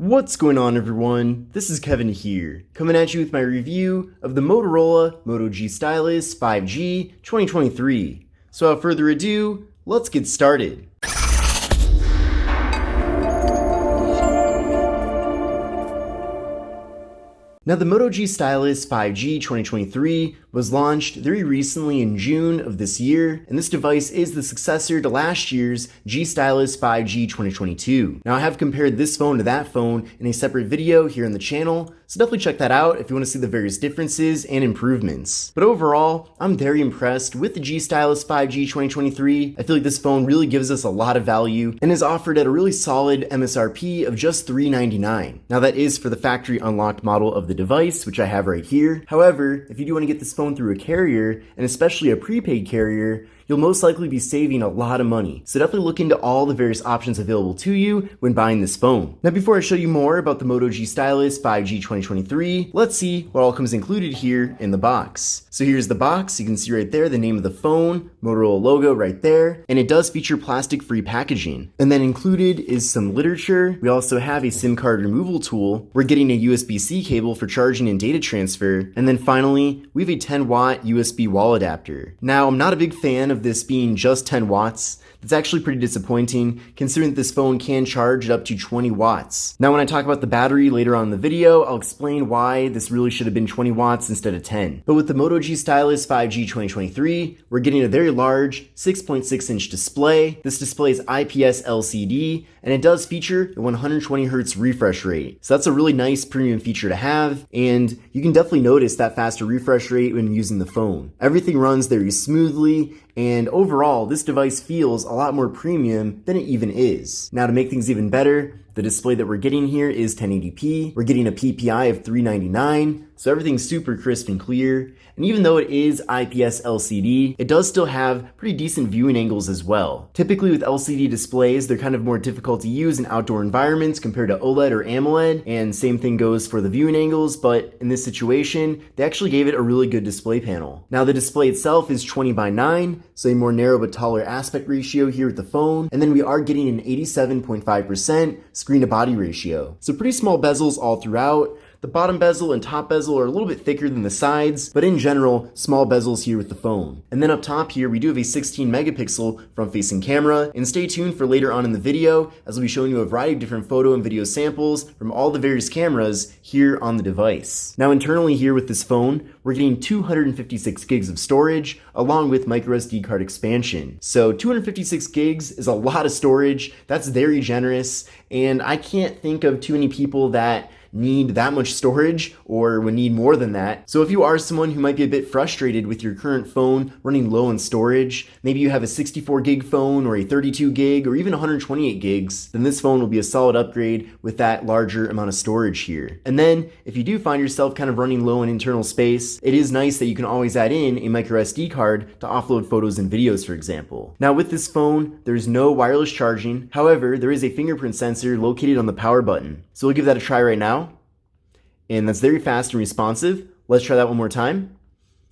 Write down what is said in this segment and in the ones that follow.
What's going on, everyone? This is Kevin here, coming at you with my review of the Motorola Moto G Stylus 5G 2023. So without further ado, let's get started. Now, the Moto G Stylus 5G 2023 was launched very recently in June of this year, and this device is the successor to last year's G Stylus 5G 2022. Now, I have compared this phone to that phone in a separate video here on the channel, so definitely check that out if you want to see the various differences and improvements. But overall, I'm very impressed with the G Stylus 5G 2023. I feel like this phone really gives us a lot of value and is offered at a really solid MSRP of just $399. Now, that is for the factory unlocked model of the device, which I have right here. However, if you do want to get this phone through a carrier, and especially a prepaid carrier, you'll most likely be saving a lot of money. So definitely look into all the various options available to you when buying this phone. Now, before I show you more about the Moto G Stylus 5G 2023, let's see what all comes included here in the box. So here's the box. You can see right there the name of the phone, Motorola logo right there, and it does feature plastic-free packaging. And then included is some literature. We also have a SIM card removal tool. We're getting a USB-C cable for charging and data transfer. And then finally, we have a 10-watt USB wall adapter. Now, I'm not a big fan of this being just 10 watts. That's actually pretty disappointing, considering that this phone can charge up to 20 watts. Now, when I talk about the battery later on in the video, I'll explain why this really should have been 20 watts instead of 10. But with the Moto G Stylus 5G 2023, we're getting a very large 6.6-inch display. This display is IPS LCD, and it does feature a 120 Hz refresh rate. So that's a really nice premium feature to have, and you can definitely notice that faster refresh rate when using the phone. Everything runs very smoothly, and overall, this device feels a lot more premium than it even is. Now, to make things even better, the display that we're getting here is 1080p. We're getting a PPI of 399, so everything's super crisp and clear. And even though it is IPS LCD, it does still have pretty decent viewing angles as well. Typically with LCD displays, they're kind of more difficult to use in outdoor environments compared to OLED or AMOLED, and same thing goes for the viewing angles, but in this situation, they actually gave it a really good display panel. Now, the display itself is 20:9, so a more narrow but taller aspect ratio here with the phone, and then we are getting an 87.5% screen to body ratio. So pretty small bezels all throughout. The bottom bezel and top bezel are a little bit thicker than the sides, but in general, small bezels here with the phone. And then up top here, we do have a 16 megapixel front-facing camera, and stay tuned for later on in the video, as I'll be showing you a variety of different photo and video samples from all the various cameras here on the device. Now, internally here with this phone, we're getting 256 gigs of storage, along with microSD card expansion. So 256 gigs is a lot of storage. That's very generous, and I can't think of too many people that need that much storage or would need more than that. So if you are someone who might be a bit frustrated with your current phone running low on storage, maybe you have a 64 gig phone or a 32 gig or even 128 gigs, then this phone will be a solid upgrade with that larger amount of storage here. And then if you do find yourself kind of running low on internal space, it is nice that you can always add in a microSD card to offload photos and videos, for example. Now, with this phone, there's no wireless charging. However, there is a fingerprint sensor located on the power button. So we'll give that a try right now. And that's very fast and responsive. Let's try that one more time.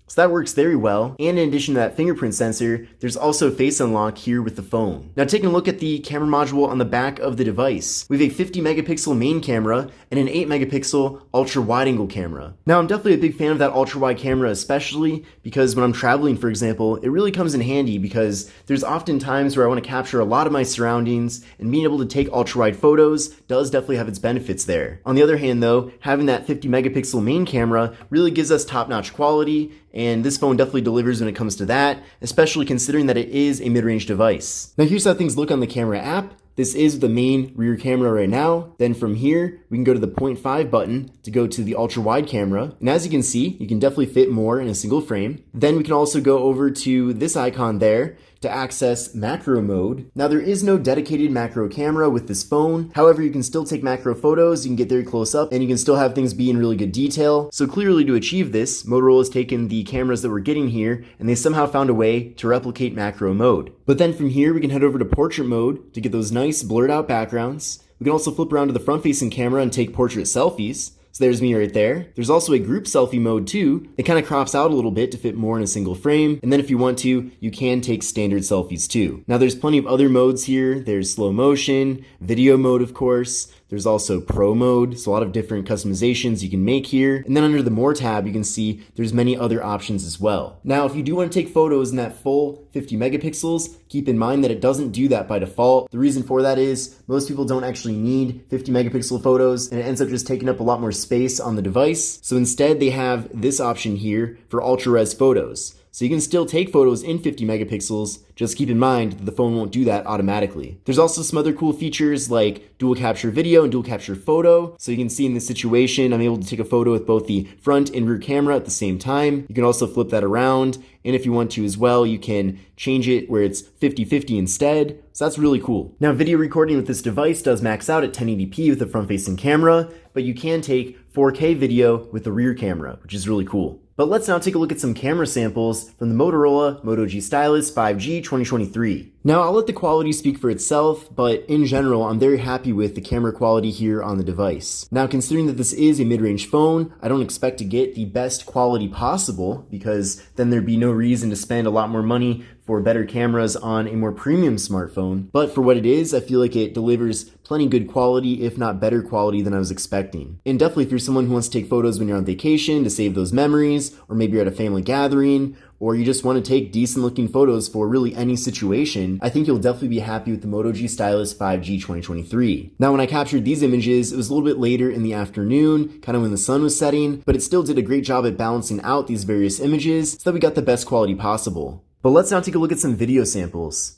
So that works very well, and in addition to that fingerprint sensor, there's also face unlock here with the phone. Now, taking a look at the camera module on the back of the device, we have a 50 megapixel main camera and an 8 megapixel ultra wide angle camera. Now, I'm definitely a big fan of that ultra wide camera, especially because when I'm traveling, for example, it really comes in handy because there's often times where I want to capture a lot of my surroundings, and being able to take ultra wide photos does definitely have its benefits there. On the other hand though, having that 50 megapixel main camera really gives us top-notch quality, and this phone definitely delivers when it comes to that, especially considering that it is a mid-range device. Now, here's how things look on the camera app. This is the main rear camera right now. Then from here, we can go to the 0.5 button to go to the ultra wide camera. And as you can see, you can definitely fit more in a single frame. Then we can also go over to this icon there to access macro mode. Now, there is no dedicated macro camera with this phone. However, you can still take macro photos, you can get very close up, and you can still have things be in really good detail. So clearly, to achieve this, Motorola has taken the cameras that we're getting here, and they somehow found a way to replicate macro mode. But then from here, we can head over to portrait mode to get those nice blurred out backgrounds. We can also flip around to the front-facing camera and take portrait selfies. So there's me right there. There's also a group selfie mode too. It kind of crops out a little bit to fit more in a single frame. And then if you want to, you can take standard selfies too. Now there's plenty of other modes here. There's slow motion, video mode of course. There's also Pro mode, so a lot of different customizations you can make here. And then under the More tab, you can see there's many other options as well. Now, if you do want to take photos in that full 50 megapixels, keep in mind that it doesn't do that by default. The reason for that is most people don't actually need 50 megapixel photos, and it ends up just taking up a lot more space on the device. So instead, they have this option here for ultra res photos. So you can still take photos in 50 megapixels, just keep in mind that the phone won't do that automatically. There's also some other cool features like dual capture video and dual capture photo. So you can see in this situation, I'm able to take a photo with both the front and rear camera at the same time. You can also flip that around. And if you want to as well, you can change it where it's 50-50 instead. So that's really cool. Now, video recording with this device does max out at 1080p with a front-facing camera, but you can take 4K video with the rear camera, which is really cool. But let's now take a look at some camera samples from the Motorola Moto G Stylus 5G 2023. Now, I'll let the quality speak for itself, but in general, I'm very happy with the camera quality here on the device. Now, considering that this is a mid-range phone, I don't expect to get the best quality possible, because then there'd be no reason to spend a lot more money for better cameras on a more premium smartphone. But for what it is, I feel like it delivers plenty good quality, if not better quality than I was expecting. And definitely if you're someone who wants to take photos when you're on vacation to save those memories, or maybe you're at a family gathering, or you just want to take decent looking photos for really any situation, I think you'll definitely be happy with the Moto G Stylus 5G 2023. Now, when I captured these images, it was a little bit later in the afternoon, kind of when the sun was setting, but it still did a great job at balancing out these various images so that we got the best quality possible. But let's now take a look at some video samples.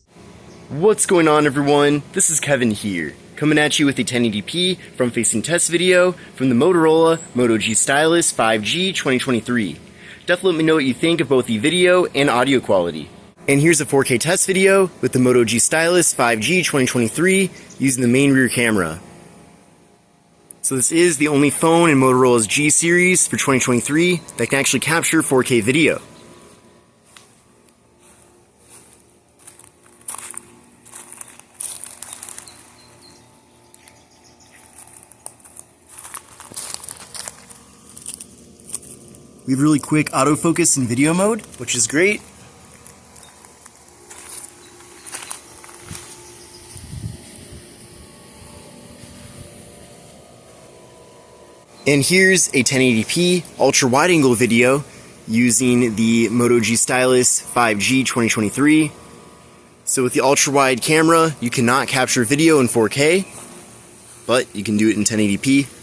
What's going on, everyone? This is Kevin here, coming at you with a 1080p front-facing test video from the Motorola Moto G Stylus 5G 2023. Definitely let me know what you think of both the video and audio quality. And here's a 4K test video with the Moto G Stylus 5G 2023 using the main rear camera. So this is the only phone in Motorola's G series for 2023 that can actually capture 4K video. We have really quick autofocus in video mode, which is great. And here's a 1080p ultra wide angle video using the Moto G Stylus 5G 2023. So with the ultra wide camera, you cannot capture video in 4K, but you can do it in 1080p.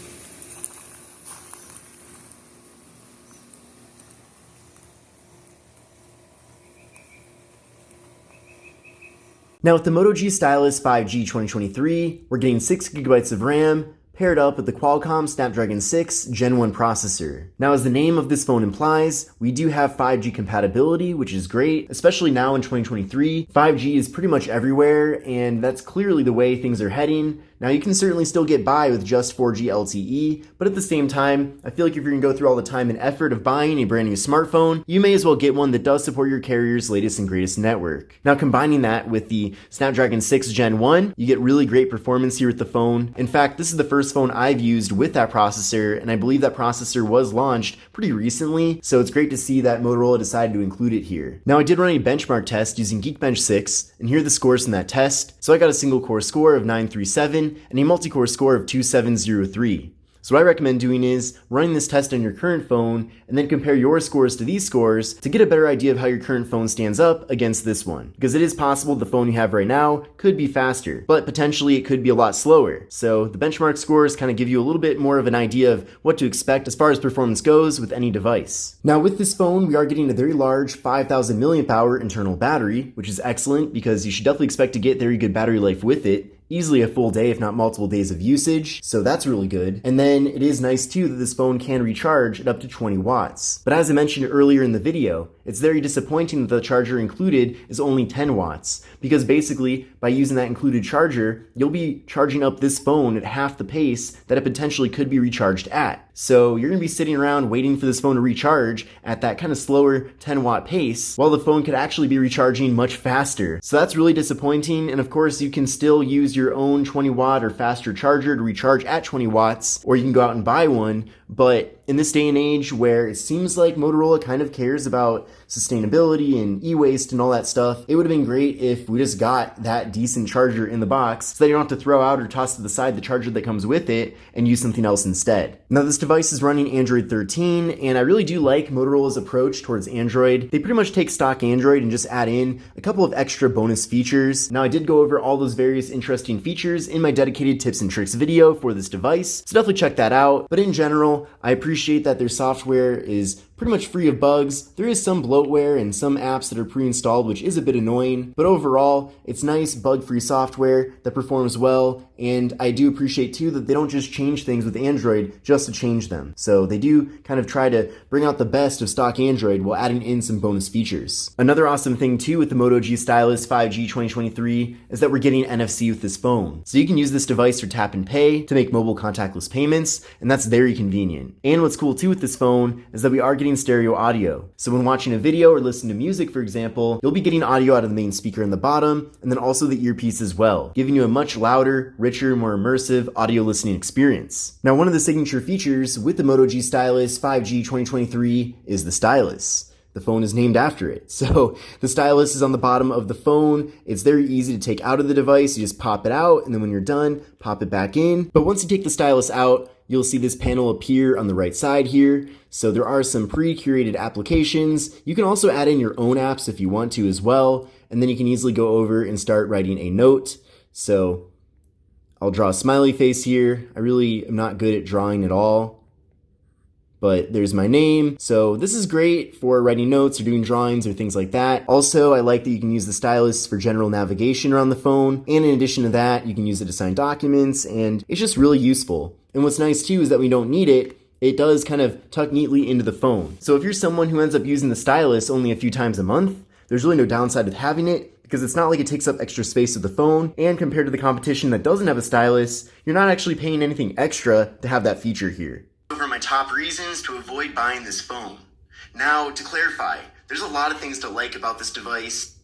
Now with the Moto G Stylus 5G 2023, we're getting 6GB of RAM, paired up with the Qualcomm Snapdragon 6 Gen 1 processor. Now, as the name of this phone implies, we do have 5G compatibility, which is great, especially now in 2023. 5G is pretty much everywhere, and that's clearly the way things are heading. Now, you can certainly still get by with just 4G LTE, but at the same time, I feel like if you're gonna go through all the time and effort of buying a brand new smartphone, you may as well get one that does support your carrier's latest and greatest network. Now, combining that with the Snapdragon 6 Gen 1, you get really great performance here with the phone. In fact, this is the first phone I've used with that processor, and I believe that processor was launched pretty recently, so it's great to see that Motorola decided to include it here. Now, I did run a benchmark test using Geekbench 6, and here are the scores from that test. So I got a single core score of 937, and a multi-core score of 2703. So what I recommend doing is running this test on your current phone and then compare your scores to these scores to get a better idea of how your current phone stands up against this one. Because it is possible the phone you have right now could be faster, but potentially it could be a lot slower. So the benchmark scores kind of give you a little bit more of an idea of what to expect as far as performance goes with any device. Now with this phone, we are getting a very large 5,000 milliamp hour internal battery, which is excellent because you should definitely expect to get very good battery life with it. Easily a full day, if not multiple days of usage, so that's really good. And then it is nice too that this phone can recharge at up to 20 watts. But as I mentioned earlier in the video, it's very disappointing that the charger included is only 10 watts, because basically by using that included charger, you'll be charging up this phone at half the pace that it potentially could be recharged at. So you're gonna be sitting around waiting for this phone to recharge at that kind of slower 10 watt pace, while the phone could actually be recharging much faster. So that's really disappointing, and of course you can still use your own 20 watt or faster charger to recharge at 20 watts, or you can go out and buy one. But in this day and age where it seems like Motorola kind of cares about sustainability and e-waste and all that stuff, it would have been great if we just got that decent charger in the box so that you don't have to throw out or toss to the side the charger that comes with it and use something else instead. Now this device is running Android 13, and I really do like Motorola's approach towards Android. They pretty much take stock Android and just add in a couple of extra bonus features. Now I did go over all those various interesting features in my dedicated tips and tricks video for this device, so definitely check that out. But in general, I appreciate that their software is pretty much free of bugs. There is some bloatware and some apps that are pre-installed, which is a bit annoying, but overall, it's nice bug-free software that performs well, and I do appreciate too that they don't just change things with Android just to change them. So they do kind of try to bring out the best of stock Android while adding in some bonus features. Another awesome thing too with the Moto G Stylus 5G 2023 is that we're getting NFC with this phone. So you can use this device for tap and pay to make mobile contactless payments, and that's very convenient. And what's cool too with this phone is that we are getting stereo audio. So when watching a video or listening to music, for example, you'll be getting audio out of the main speaker in the bottom, and then also the earpiece as well, giving you a much louder, richer, more immersive audio listening experience. Now, one of the signature features with the Moto G Stylus 5G 2023 is the Stylus. The phone is named after it. So the stylus is on the bottom of the phone. It's very easy to take out of the device. You just pop it out, and then when you're done, pop it back in. But once you take the stylus out, you'll see this panel appear on the right side here. So there are some pre-curated applications. You can also add in your own apps if you want to as well. And then you can easily go over and start writing a note. So I'll draw a smiley face here. I really am not good at drawing at all, but there's my name. So this is great for writing notes or doing drawings or things like that. Also, I like that you can use the stylus for general navigation around the phone. And in addition to that, you can use it to sign documents, and it's just really useful. And what's nice too is that we don't need it. It does kind of tuck neatly into the phone. So if you're someone who ends up using the stylus only a few times a month, there's really no downside with having it, because it's not like it takes up extra space of the phone, and compared to the competition that doesn't have a stylus, you're not actually paying anything extra to have that feature here. Over my top reasons to avoid buying this phone. Now, to clarify, there's a lot of things to like about this device.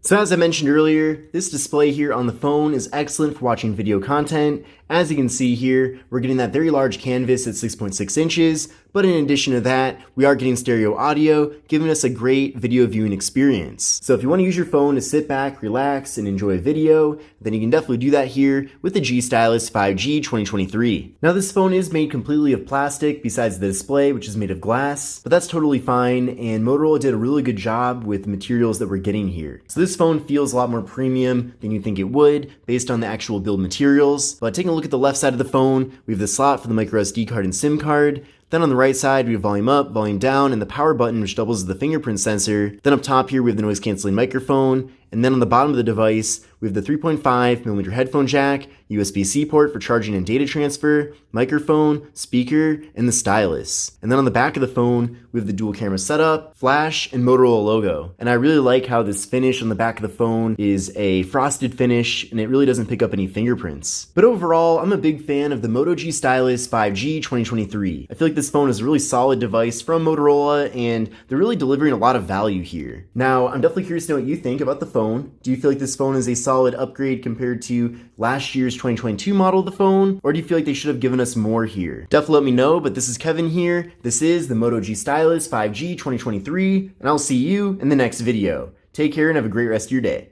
So as I mentioned earlier, this display here on the phone is excellent for watching video content. As you can see here, we're getting that very large canvas at 6.6 inches, but in addition to that, we are getting stereo audio, giving us a great video viewing experience. So if you want to use your phone to sit back, relax, and enjoy a video, then you can definitely do that here with the G Stylus 5G 2023. Now this phone is made completely of plastic besides the display, which is made of glass, but that's totally fine, and Motorola did a really good job with the materials that we're getting here. So this phone feels a lot more premium than you think it would based on the actual build materials. But taking a look at the left side of the phone, we have the slot for the micro SD card and SIM card. Then on the right side, we have volume up, volume down, and the power button, which doubles as the fingerprint sensor. Then up top here, we have the noise canceling microphone. And then on the bottom of the device, we have the 3.5mm headphone jack, USB-C port for charging and data transfer, microphone, speaker, and the stylus. And then on the back of the phone, we have the dual camera setup, flash, and Motorola logo. And I really like how this finish on the back of the phone is a frosted finish, and it really doesn't pick up any fingerprints. But overall, I'm a big fan of the Moto G Stylus 5G 2023. I feel like this phone is a really solid device from Motorola, and they're really delivering a lot of value here. Now, I'm definitely curious to know what you think about the phone. Do you feel like this phone is a solid upgrade compared to last year's 2022 model of the phone, or do you feel like they should have given us more here? Definitely let me know, but this is Kevin here. This is the Moto G Stylus 5G 2023, and I'll see you in the next video. Take care and have a great rest of your day.